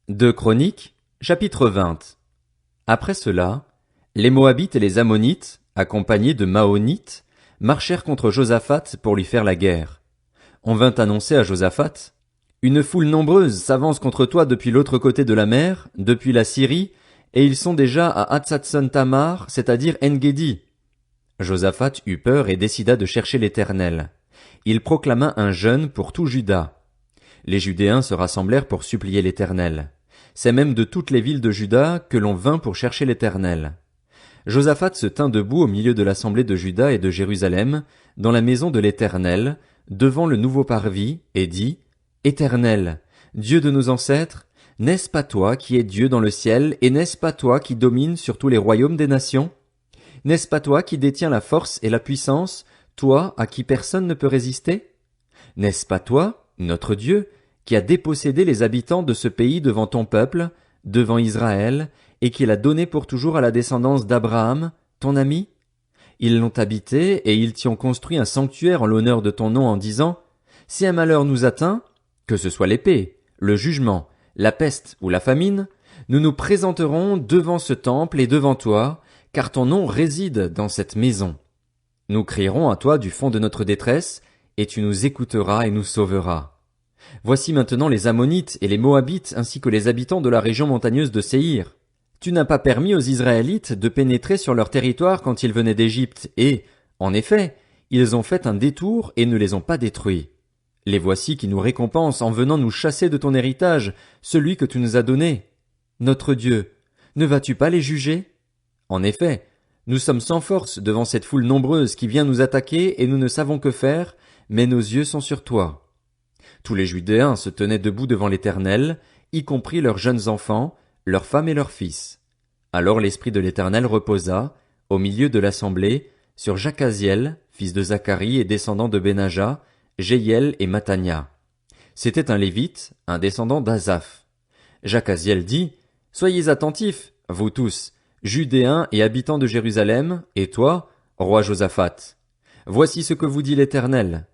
Deux Chroniques, chapitre 20. Après cela, les Moabites et les Ammonites, accompagnés de Maonites, marchèrent contre Josaphat pour lui faire la guerre. On vint annoncer à Josaphat: Une foule nombreuse s'avance contre toi depuis l'autre côté de la mer, depuis la Syrie, et ils sont déjà à Hatsatson Tamar, c'est-à-dire En-Gedi. Josaphat eut peur et décida de chercher l'Éternel. Il proclama un jeûne pour tout Juda. Les Judéens se rassemblèrent pour supplier l'Éternel. C'est même de toutes les villes de Juda que l'on vint pour chercher l'Éternel. Josaphat se tint debout au milieu de l'assemblée de Juda et de Jérusalem, dans la maison de l'Éternel, devant le nouveau parvis, et dit: Éternel, Dieu de nos ancêtres, n'est-ce pas toi qui es Dieu dans le ciel, et n'est-ce pas toi qui domines sur tous les royaumes des nations? N'est-ce pas toi qui détiens la force et la puissance, toi à qui personne ne peut résister? N'est-ce pas toi, notre Dieu, qui a dépossédé les habitants de ce pays devant ton peuple, devant Israël, et qui l'a donné pour toujours à la descendance d'Abraham, ton ami? Ils l'ont habité, et ils t'y ont construit un sanctuaire en l'honneur de ton nom en disant: Si un malheur nous atteint, que ce soit l'épée, le jugement, la peste ou la famine, nous nous présenterons devant ce temple et devant toi, car ton nom réside dans cette maison. Nous crierons à toi du fond de notre détresse, et tu nous écouteras et nous sauveras. Voici maintenant les Ammonites et les Moabites ainsi que les habitants de la région montagneuse de Séhir. Tu n'as pas permis aux Israélites de pénétrer sur leur territoire quand ils venaient d'Égypte et, en effet, ils ont fait un détour et ne les ont pas détruits. Les voici qui nous récompensent en venant nous chasser de ton héritage, celui que tu nous as donné. Notre Dieu, ne vas-tu pas les juger? En effet, nous sommes sans force devant cette foule nombreuse qui vient nous attaquer et nous ne savons que faire, mais nos yeux sont sur toi. Tous les Judéens se tenaient debout devant l'Éternel, y compris leurs jeunes enfants, leurs femmes et leurs fils. Alors l'Esprit de l'Éternel reposa, au milieu de l'assemblée, sur Jacaziel, fils de Zacharie et descendant de Benaja, Jéhiel et Mattania. C'était un Lévite, un descendant d'Asaph. Jacaziel dit: Soyez attentifs, vous tous, Judéens et habitants de Jérusalem, et toi, roi Josaphat. Voici ce que vous dit l'Éternel.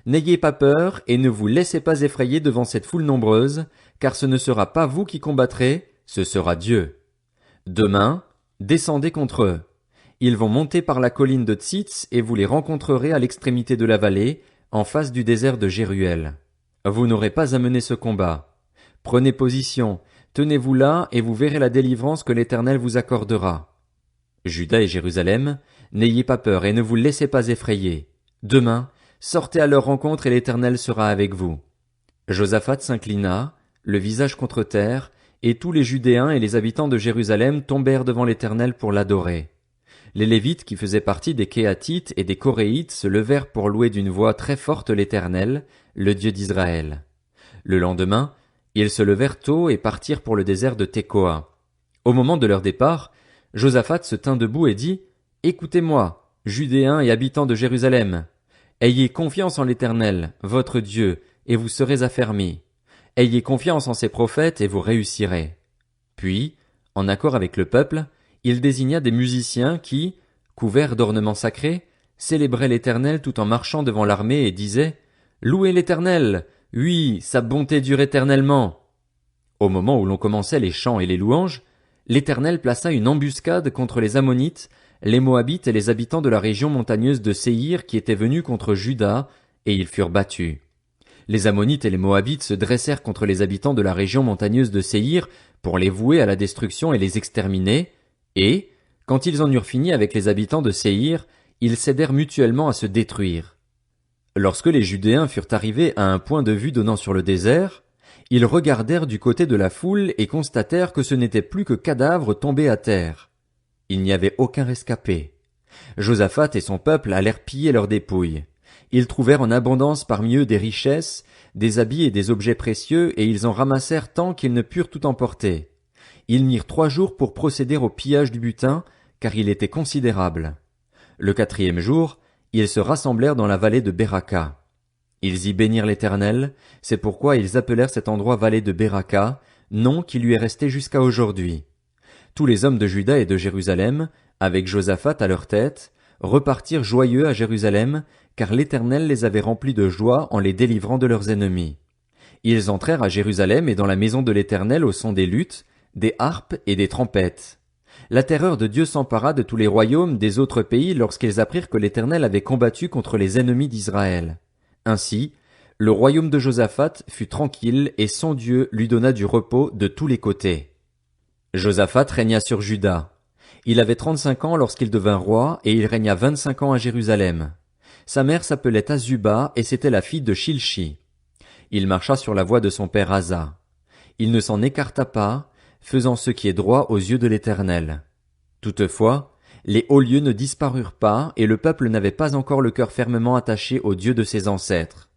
N'ayez pas peur et ne vous laissez pas effrayer devant cette foule nombreuse, car ce ne sera pas vous qui combattrez, ce sera Dieu. Demain, descendez contre eux. Ils vont monter par la colline de Tsitz et vous les rencontrerez à l'extrémité de la vallée, en face du désert de Jéruel. Vous n'aurez pas à mener ce combat. Prenez position, tenez-vous là et vous verrez la délivrance que l'Éternel vous accordera. Juda et Jérusalem, n'ayez pas peur et ne vous laissez pas effrayer. Demain, sortez à leur rencontre et l'Éternel sera avec vous. Josaphat s'inclina, le visage contre terre, et tous les Judéens et les habitants de Jérusalem tombèrent devant l'Éternel pour l'adorer. Les Lévites qui faisaient partie des Kéatites et des Coréites se levèrent pour louer d'une voix très forte l'Éternel, le Dieu d'Israël. Le lendemain, ils se levèrent tôt et partirent pour le désert de Tekoa. Au moment de leur départ, Josaphat se tint debout et dit: Écoutez-moi, Judéens et habitants de Jérusalem. Ayez confiance en l'Éternel, votre Dieu, et vous serez affermis. Ayez confiance en ses prophètes et vous réussirez. Puis, en accord avec le peuple, il désigna des musiciens qui, couverts d'ornements sacrés, célébraient l'Éternel tout en marchant devant l'armée et disaient: Louez l'Éternel! Oui, sa bonté dure éternellement! Au moment où l'on commençait les chants et les louanges, l'Éternel plaça une embuscade contre les Ammonites, les Moabites et les habitants de la région montagneuse de Séhir qui étaient venus contre Juda, et ils furent battus. Les Ammonites et les Moabites se dressèrent contre les habitants de la région montagneuse de Séhir pour les vouer à la destruction et les exterminer, et, quand ils en eurent fini avec les habitants de Séhir, ils s'aidèrent mutuellement à se détruire. Lorsque les Judéens furent arrivés à un point de vue donnant sur le désert, ils regardèrent du côté de la foule et constatèrent que ce n'étaient plus que cadavres tombés à terre. Il n'y avait aucun rescapé. Josaphat et son peuple allèrent piller leurs dépouilles. Ils trouvèrent en abondance parmi eux des richesses, des habits et des objets précieux, et ils en ramassèrent tant qu'ils ne purent tout emporter. Ils mirent 3 jours pour procéder au pillage du butin, car il était considérable. Le 4e jour, ils se rassemblèrent dans la vallée de Beraka. Ils y bénirent l'Éternel, c'est pourquoi ils appelèrent cet endroit vallée de Beraka, nom qui lui est resté jusqu'à aujourd'hui. Tous les hommes de Juda et de Jérusalem, avec Josaphat à leur tête, repartirent joyeux à Jérusalem, car l'Éternel les avait remplis de joie en les délivrant de leurs ennemis. Ils entrèrent à Jérusalem et dans la maison de l'Éternel au son des luttes, des harpes et des trompettes. La terreur de Dieu s'empara de tous les royaumes des autres pays lorsqu'ils apprirent que l'Éternel avait combattu contre les ennemis d'Israël. Ainsi, le royaume de Josaphat fut tranquille et son Dieu lui donna du repos de tous les côtés. Josaphat régna sur Juda. Il avait 35 ans lorsqu'il devint roi et il régna 25 ans à Jérusalem. Sa mère s'appelait Azuba et c'était la fille de Shilchi. Il marcha sur la voie de son père Asa. Il ne s'en écarta pas, faisant ce qui est droit aux yeux de l'Éternel. Toutefois, les hauts lieux ne disparurent pas et le peuple n'avait pas encore le cœur fermement attaché au Dieu de ses ancêtres.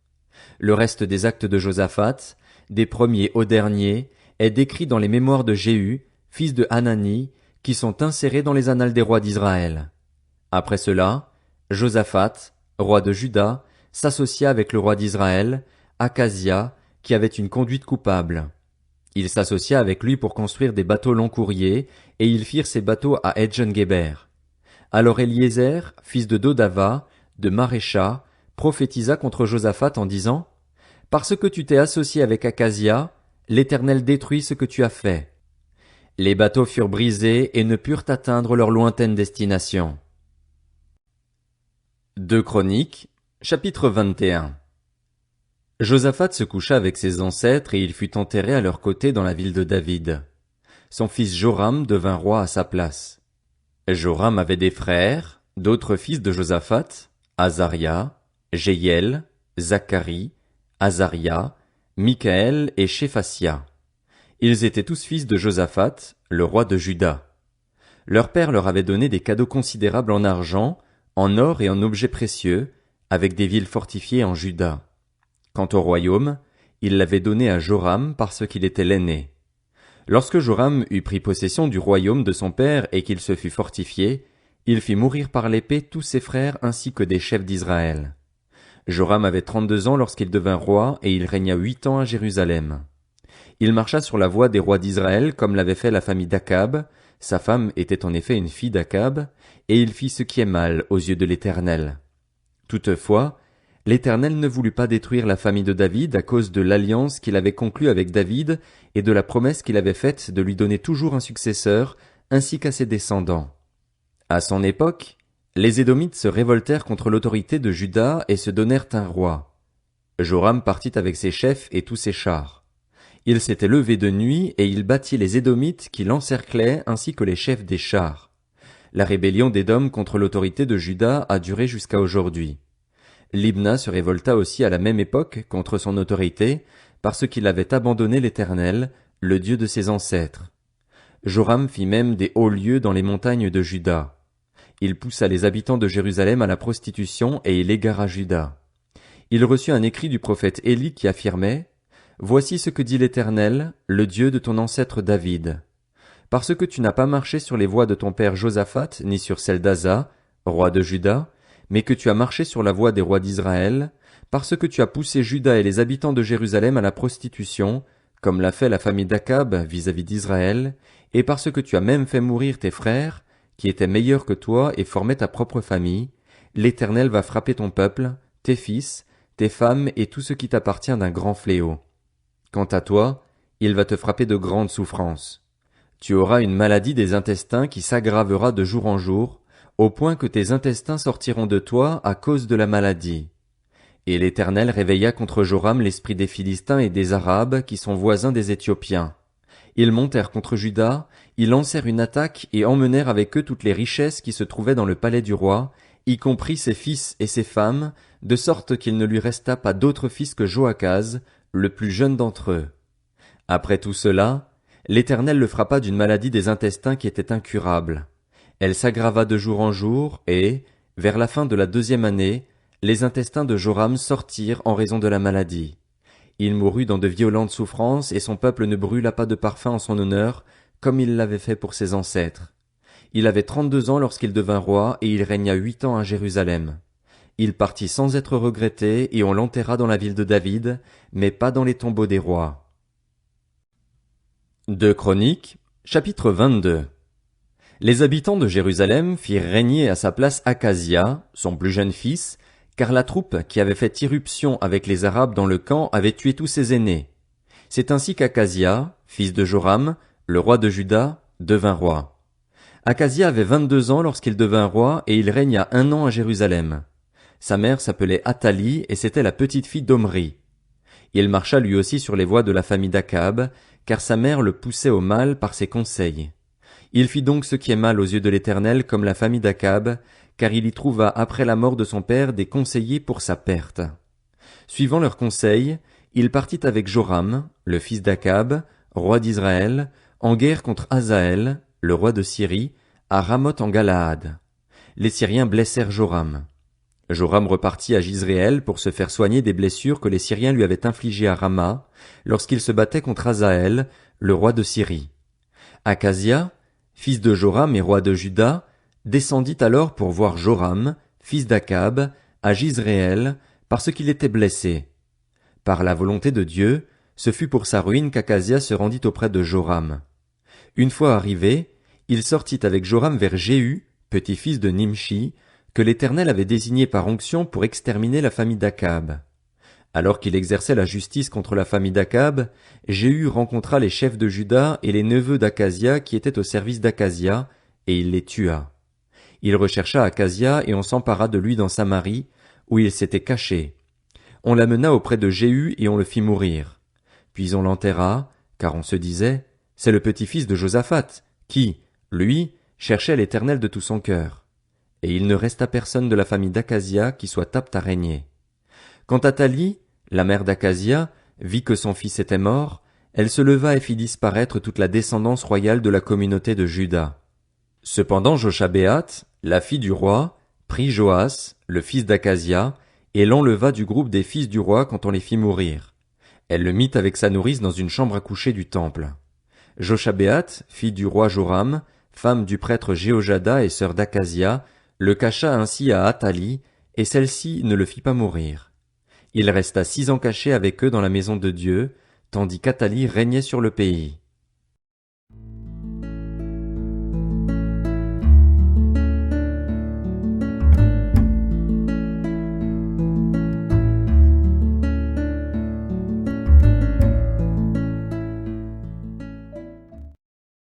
Le reste des actes de Josaphat, des premiers aux derniers, est décrit dans les mémoires de Jéhu, fils de Hanani, qui sont insérés dans les annales des rois d'Israël. Après cela, Josaphat, roi de Juda, s'associa avec le roi d'Israël, Akazia, qui avait une conduite coupable. Il s'associa avec lui pour construire des bateaux long courriers, et ils firent ces bateaux à Edjen-Géber. Alors Eliezer, fils de Dodava, de Marécha, prophétisa contre Josaphat en disant: Parce que tu t'es associé avec Akazia, l'Éternel détruit ce que tu as fait. Les bateaux furent brisés et ne purent atteindre leur lointaine destination. 2 Chroniques, chapitre 21. Josaphat se coucha avec ses ancêtres et il fut enterré à leur côté dans la ville de David. Son fils Joram devint roi à sa place. Joram avait des frères, d'autres fils de Josaphat, Azaria, Jéhiel, Zacharie, Azaria, Michaël et Shéphatia. Ils étaient tous fils de Josaphat, le roi de Juda. Leur père leur avait donné des cadeaux considérables en argent, en or et en objets précieux, avec des villes fortifiées en Juda. Quant au royaume, il l'avait donné à Joram parce qu'il était l'aîné. Lorsque Joram eut pris possession du royaume de son père et qu'il se fut fortifié, il fit mourir par l'épée tous ses frères ainsi que des chefs d'Israël. Joram avait 32 ans lorsqu'il devint roi et il régna 8 ans à Jérusalem. Il marcha sur la voie des rois d'Israël comme l'avait fait la famille d'Akab, sa femme était en effet une fille d'Akab, et il fit ce qui est mal aux yeux de l'Éternel. Toutefois, l'Éternel ne voulut pas détruire la famille de David à cause de l'alliance qu'il avait conclue avec David et de la promesse qu'il avait faite de lui donner toujours un successeur, ainsi qu'à ses descendants. À son époque, les Édomites se révoltèrent contre l'autorité de Juda et se donnèrent un roi. Joram partit avec ses chefs et tous ses chars. Il s'était levé de nuit et il battit les Édomites qui l'encerclaient ainsi que les chefs des chars. La rébellion d'Édom contre l'autorité de Juda a duré jusqu'à aujourd'hui. Libna se révolta aussi à la même époque contre son autorité, parce qu'il avait abandonné l'Éternel, le Dieu de ses ancêtres. Joram fit même des hauts lieux dans les montagnes de Juda. Il poussa les habitants de Jérusalem à la prostitution et il égara Juda. Il reçut un écrit du prophète Élie qui affirmait: Voici ce que dit l'Éternel, le Dieu de ton ancêtre David. Parce que tu n'as pas marché sur les voies de ton père Josaphat, ni sur celles d'Asa, roi de Juda, mais que tu as marché sur la voie des rois d'Israël, parce que tu as poussé Juda et les habitants de Jérusalem à la prostitution, comme l'a fait la famille d'Akab vis-à-vis d'Israël, et parce que tu as même fait mourir tes frères, qui étaient meilleurs que toi et formaient ta propre famille, l'Éternel va frapper ton peuple, tes fils, tes femmes et tout ce qui t'appartient d'un grand fléau. Quant à toi, il va te frapper de grandes souffrances. Tu auras une maladie des intestins qui s'aggravera de jour en jour, au point que tes intestins sortiront de toi à cause de la maladie. Et l'Éternel réveilla contre Joram l'esprit des Philistins et des Arabes qui sont voisins des Éthiopiens. Ils montèrent contre Juda, ils lancèrent une attaque et emmenèrent avec eux toutes les richesses qui se trouvaient dans le palais du roi, y compris ses fils et ses femmes, de sorte qu'il ne lui resta pas d'autre fils que Joachaz, le plus jeune d'entre eux. Après tout cela, l'Éternel le frappa d'une maladie des intestins qui était incurable. Elle s'aggrava de jour en jour et, vers la fin de la 2e année, les intestins de Joram sortirent en raison de la maladie. Il mourut dans de violentes souffrances et son peuple ne brûla pas de parfum en son honneur, comme il l'avait fait pour ses ancêtres. Il avait 32 ans lorsqu'il devint roi et il régna 8 ans à Jérusalem. Il partit sans être regretté et on l'enterra dans la ville de David, mais pas dans les tombeaux des rois. 2 Chroniques, chapitre 22. Les habitants de Jérusalem firent régner à sa place Akazia, son plus jeune fils, car la troupe qui avait fait irruption avec les Arabes dans le camp avait tué tous ses aînés. C'est ainsi qu'Akazia, fils de Joram, le roi de Juda, devint roi. Akazia avait 22 ans lorsqu'il devint roi et il régna 1 an à Jérusalem. Sa mère s'appelait Athalie et c'était la petite-fille d'Omri. Il marcha lui aussi sur les voies de la famille d'Akab, car sa mère le poussait au mal par ses conseils. Il fit donc ce qui est mal aux yeux de l'Éternel comme la famille d'Akab, car il y trouva après la mort de son père des conseillers pour sa perte. Suivant leurs conseils, il partit avec Joram, le fils d'Akab, roi d'Israël, en guerre contre Hazaël, le roi de Syrie, à Ramoth en Galaad. Les Syriens blessèrent Joram. Joram repartit à Jizréel pour se faire soigner des blessures que les Syriens lui avaient infligées à Rama, lorsqu'il se battait contre Hazaël, le roi de Syrie. Akazia, fils de Joram et roi de Juda, descendit alors pour voir Joram, fils d'Akab, à Jizréel, parce qu'il était blessé. Par la volonté de Dieu, ce fut pour sa ruine qu'Akazia se rendit auprès de Joram. Une fois arrivé, il sortit avec Joram vers Jéhu, petit-fils de Nimshi, que l'Éternel avait désigné par onction pour exterminer la famille d'Akab. Alors qu'il exerçait la justice contre la famille d'Akab, Jéhu rencontra les chefs de Juda et les neveux d'Akazia qui étaient au service d'Akazia, et il les tua. Il rechercha Akazia et on s'empara de lui dans Samarie, où il s'était caché. On l'amena auprès de Jéhu et on le fit mourir. Puis on l'enterra, car on se disait, c'est le petit-fils de Josaphat, qui, lui, cherchait l'Éternel de tout son cœur. Et il ne resta personne de la famille d'Akazia qui soit apte à régner. Quand Athalie, la mère d'Akazia, vit que son fils était mort, elle se leva et fit disparaître toute la descendance royale de la communauté de Juda. Cependant Joshabéath, la fille du roi, prit Joas, le fils d'Akazia, et l'enleva du groupe des fils du roi quand on les fit mourir. Elle le mit avec sa nourrice dans une chambre à coucher du temple. Joshabéath, fille du roi Joram, femme du prêtre Jéhojada et sœur d'Akazia, le cacha ainsi à Athalie, et celle-ci ne le fit pas mourir. Il resta 6 ans caché avec eux dans la maison de Dieu, tandis qu'Athalie régnait sur le pays.